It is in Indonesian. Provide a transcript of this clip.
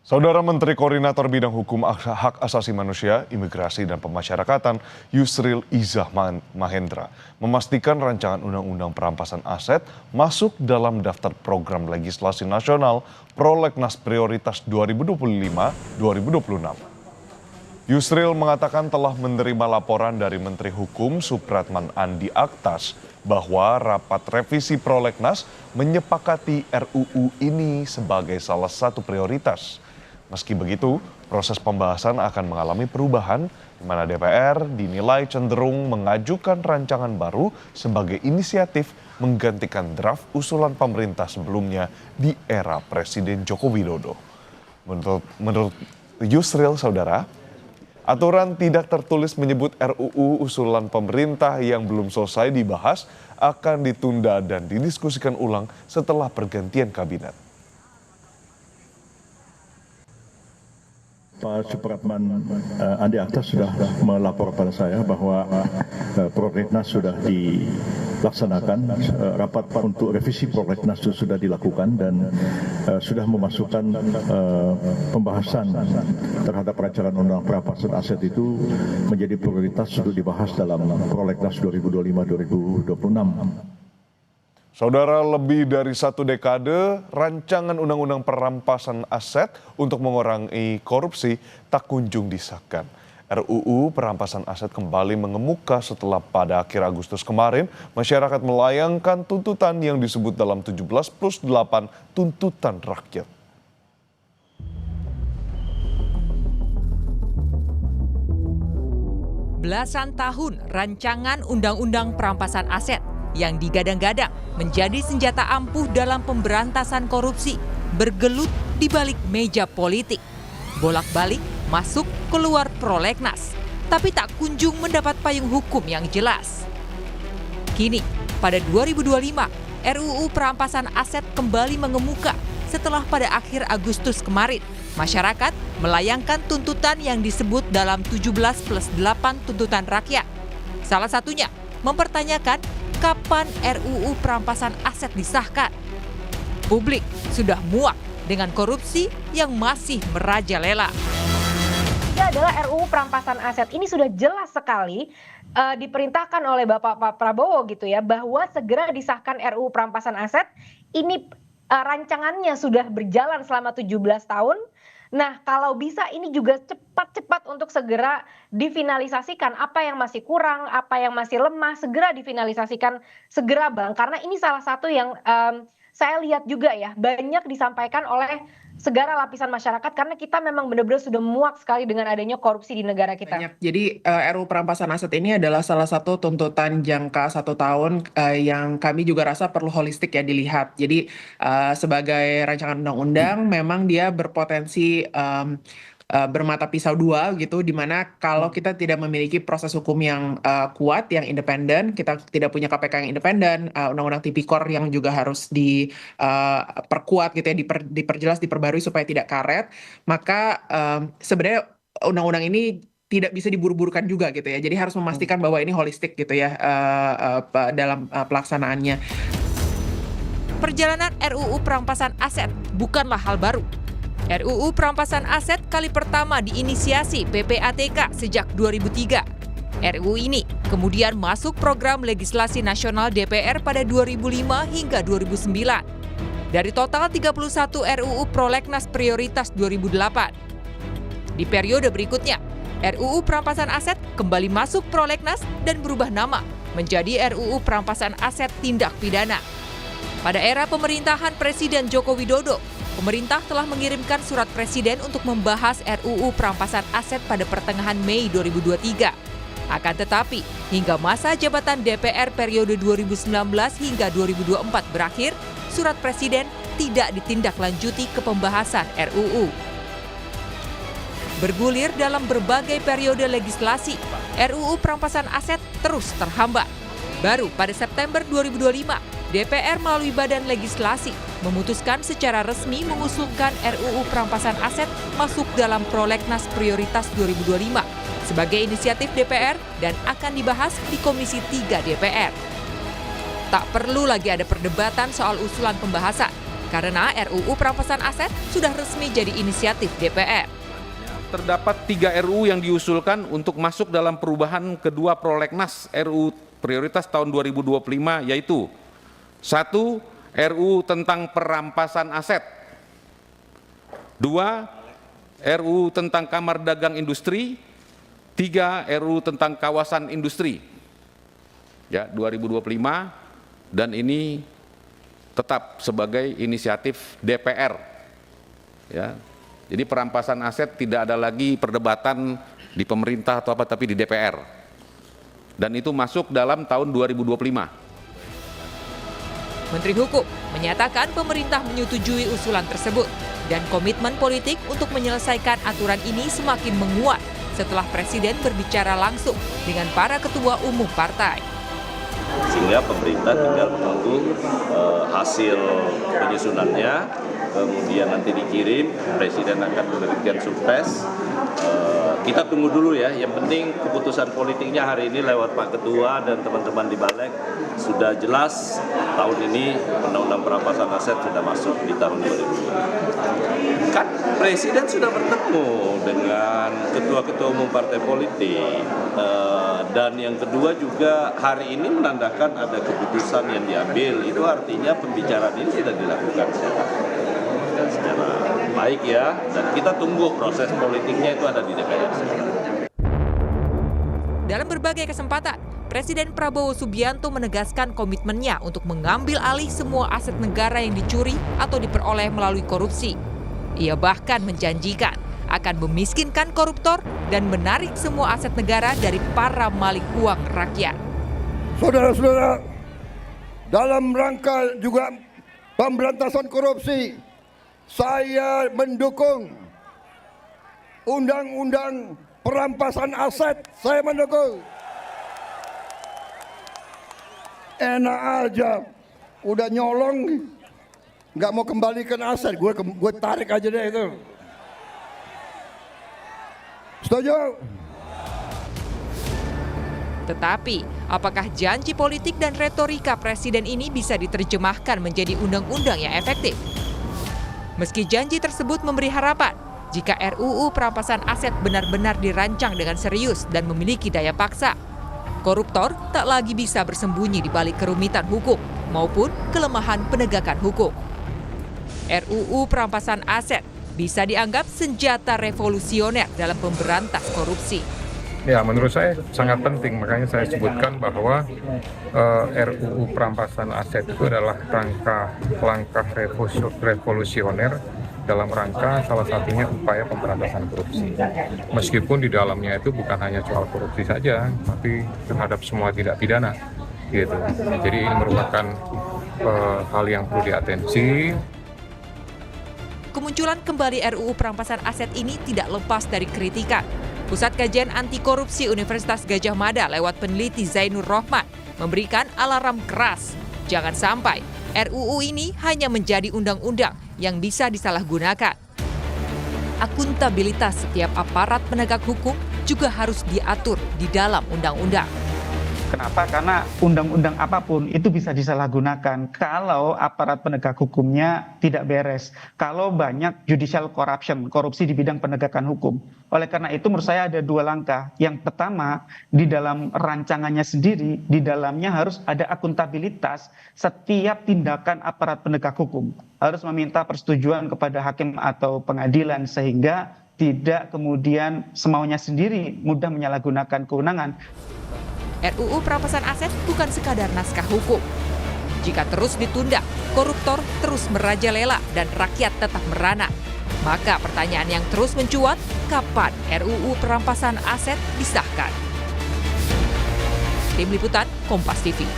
Saudara Menteri Koordinator Bidang Hukum Hak Asasi Manusia, Imigrasi dan Pemasyarakatan Yusril Izzah Mahendra memastikan rancangan Undang-Undang Perampasan Aset masuk dalam daftar program legislasi nasional Prolegnas Prioritas 2025-2026. Yusril mengatakan telah menerima laporan dari Menteri Hukum Supratman Andi Aktas bahwa rapat revisi Prolegnas menyepakati RUU ini sebagai salah satu prioritas. Meski begitu, proses pembahasan akan mengalami perubahan di mana DPR dinilai cenderung mengajukan rancangan baru sebagai inisiatif menggantikan draft usulan pemerintah sebelumnya di era Presiden Joko Widodo. Menurut Yusril, saudara, aturan tidak tertulis menyebut RUU usulan pemerintah yang belum selesai dibahas akan ditunda dan didiskusikan ulang setelah pergantian kabinet. Pak Supratman Andi Aktas sudah melapor pada saya bahwa Prolegnas sudah dilaksanakan, rapat untuk revisi Prolegnas sudah dilakukan dan sudah memasukkan pembahasan terhadap rancangan undang perampasan aset itu menjadi prioritas untuk dibahas dalam Prolegnas 2025-2026. Saudara, lebih dari 1 dekade, rancangan Undang-Undang Perampasan Aset untuk mengurangi korupsi tak kunjung disahkan. RUU Perampasan Aset kembali mengemuka setelah pada akhir Agustus kemarin, masyarakat melayangkan tuntutan yang disebut dalam 17+8 tuntutan rakyat. Belasan tahun rancangan Undang-Undang Perampasan Aset yang digadang-gadang menjadi senjata ampuh dalam pemberantasan korupsi bergelut di balik meja politik. Bolak-balik masuk keluar Prolegnas, tapi tak kunjung mendapat payung hukum yang jelas. Kini, pada 2025, RUU Perampasan Aset kembali mengemuka setelah pada akhir Agustus kemarin, masyarakat melayangkan tuntutan yang disebut dalam 17+8 tuntutan rakyat. Salah satunya mempertanyakan kapan RUU Perampasan Aset disahkan. Publik sudah muak dengan korupsi yang masih merajalela. Ini adalah RUU Perampasan Aset. Ini sudah jelas sekali diperintahkan oleh Pak Prabowo gitu ya, bahwa segera disahkan RUU Perampasan Aset. Ini rancangannya sudah berjalan selama 17 tahun. Nah, kalau bisa ini juga cepat-cepat untuk segera difinalisasikan. Apa yang masih kurang, apa yang masih lemah, segera difinalisasikan, segera Bang. Karena ini salah satu yang saya lihat juga ya, banyak disampaikan oleh segala lapisan masyarakat karena kita memang benar-benar sudah muak sekali dengan adanya korupsi di negara kita. Jadi RUU Perampasan Aset ini adalah salah satu tuntutan jangka 1 tahun yang kami juga rasa perlu holistik ya dilihat. Jadi sebagai rancangan undang-undang memang dia berpotensi bermata pisau dua gitu, dimana kalau kita tidak memiliki proses hukum yang kuat, yang independen, kita tidak punya KPK yang independen, undang-undang tipikor yang juga harus diperkuat gitu ya, diperjelas, diperbarui supaya tidak karet, maka sebenarnya undang-undang ini tidak bisa diburu-burukan juga gitu ya. Jadi harus memastikan bahwa ini holistik gitu ya dalam pelaksanaannya. Perjalanan RUU Perampasan Aset bukanlah hal baru. RUU Perampasan Aset kali pertama diinisiasi PPATK sejak 2003. RUU ini kemudian masuk program legislasi nasional DPR pada 2005 hingga 2009. Dari total 31 RUU Prolegnas Prioritas 2008. Di periode berikutnya, RUU Perampasan Aset kembali masuk Prolegnas dan berubah nama menjadi RUU Perampasan Aset Tindak Pidana. Pada era pemerintahan Presiden Joko Widodo, pemerintah telah mengirimkan surat presiden untuk membahas RUU Perampasan Aset pada pertengahan Mei 2023. Akan tetapi, hingga masa jabatan DPR periode 2019 hingga 2024 berakhir, surat presiden tidak ditindaklanjuti ke pembahasan RUU. Bergulir dalam berbagai periode legislasi, RUU Perampasan Aset terus terhambat. Baru pada September 2025, DPR melalui Badan Legislasi memutuskan secara resmi mengusulkan RUU Perampasan Aset masuk dalam Prolegnas Prioritas 2025 sebagai inisiatif DPR dan akan dibahas di Komisi 3 DPR. Tak perlu lagi ada perdebatan soal usulan pembahasan, karena RUU Perampasan Aset sudah resmi jadi inisiatif DPR. Terdapat 3 RUU yang diusulkan untuk masuk dalam perubahan kedua prolegnas RUU prioritas tahun 2025, yaitu 1. RUU tentang perampasan aset, 2. RUU tentang Kamar Dagang Industri, 3. RUU tentang kawasan industri. Ya, 2025, dan ini tetap sebagai inisiatif DPR. Ya. Jadi perampasan aset tidak ada lagi perdebatan di pemerintah atau apa, tapi di DPR. Dan itu masuk dalam tahun 2025. Menteri Hukum menyatakan pemerintah menyetujui usulan tersebut dan komitmen politik untuk menyelesaikan aturan ini semakin menguat setelah Presiden berbicara langsung dengan para ketua umum partai. Sehingga pemerintah tinggal menunggu hasil penyusunannya, kemudian nanti dikirim, Presiden akan memberikan surprise. Kita tunggu dulu ya, yang penting keputusan politiknya hari ini lewat Pak Ketua dan teman-teman di Balik sudah jelas tahun ini Undang-Undang Perampasan Aset sudah masuk di tahun 2020. Kan Presiden sudah bertemu dengan ketua-ketua umum partai politik, dan yang kedua juga hari ini menandakan ada keputusan yang diambil, itu artinya pembicaraan ini sudah dilakukan secara baik ya, dan kita tunggu proses politiknya itu ada di DPR. Dalam berbagai kesempatan, Presiden Prabowo Subianto menegaskan komitmennya untuk mengambil alih semua aset negara yang dicuri atau diperoleh melalui korupsi. Ia bahkan menjanjikan akan memiskinkan koruptor dan menarik semua aset negara dari para malik uang rakyat. Saudara-saudara, dalam rangka juga pemberantasan korupsi, saya mendukung Undang-Undang Perampasan Aset, saya mendukung. Enak aja, udah nyolong, nggak mau kembalikan aset, gue tarik aja deh itu. Setuju? Tetapi, apakah janji politik dan retorika Presiden ini bisa diterjemahkan menjadi undang-undang yang efektif? Meski janji tersebut memberi harapan, jika RUU Perampasan Aset benar-benar dirancang dengan serius dan memiliki daya paksa, koruptor tak lagi bisa bersembunyi di balik kerumitan hukum maupun kelemahan penegakan hukum. RUU Perampasan Aset bisa dianggap senjata revolusioner dalam pemberantas korupsi. Ya, menurut saya sangat penting, makanya saya sebutkan bahwa RUU Perampasan Aset itu adalah langkah revolusioner dalam rangka salah satunya upaya pemberantasan korupsi. Meskipun di dalamnya itu bukan hanya soal korupsi saja, tapi terhadap semua tindak pidana, gitu. Jadi ini merupakan hal yang perlu diatensi. Kemunculan kembali RUU Perampasan Aset ini tidak lepas dari kritikan. Pusat Kajian Anti Korupsi Universitas Gadjah Mada lewat peneliti Zainur Rohman memberikan alarm keras. Jangan sampai RUU ini hanya menjadi undang-undang yang bisa disalahgunakan. Akuntabilitas setiap aparat penegak hukum juga harus diatur di dalam undang-undang. Kenapa? Karena undang-undang apapun itu bisa disalahgunakan kalau aparat penegak hukumnya tidak beres, kalau banyak judicial corruption, korupsi di bidang penegakan hukum. Oleh karena itu menurut saya ada 2 langkah. Yang pertama, di dalam rancangannya sendiri, di dalamnya harus ada akuntabilitas setiap tindakan aparat penegak hukum. Harus meminta persetujuan kepada hakim atau pengadilan sehingga tidak kemudian semaunya sendiri mudah menyalahgunakan kewenangan. RUU Perampasan Aset bukan sekadar naskah hukum. Jika terus ditunda, koruptor terus merajalela dan rakyat tetap merana. Maka pertanyaan yang terus mencuat, kapan RUU Perampasan Aset disahkan? Tim Liputan, Kompas TV.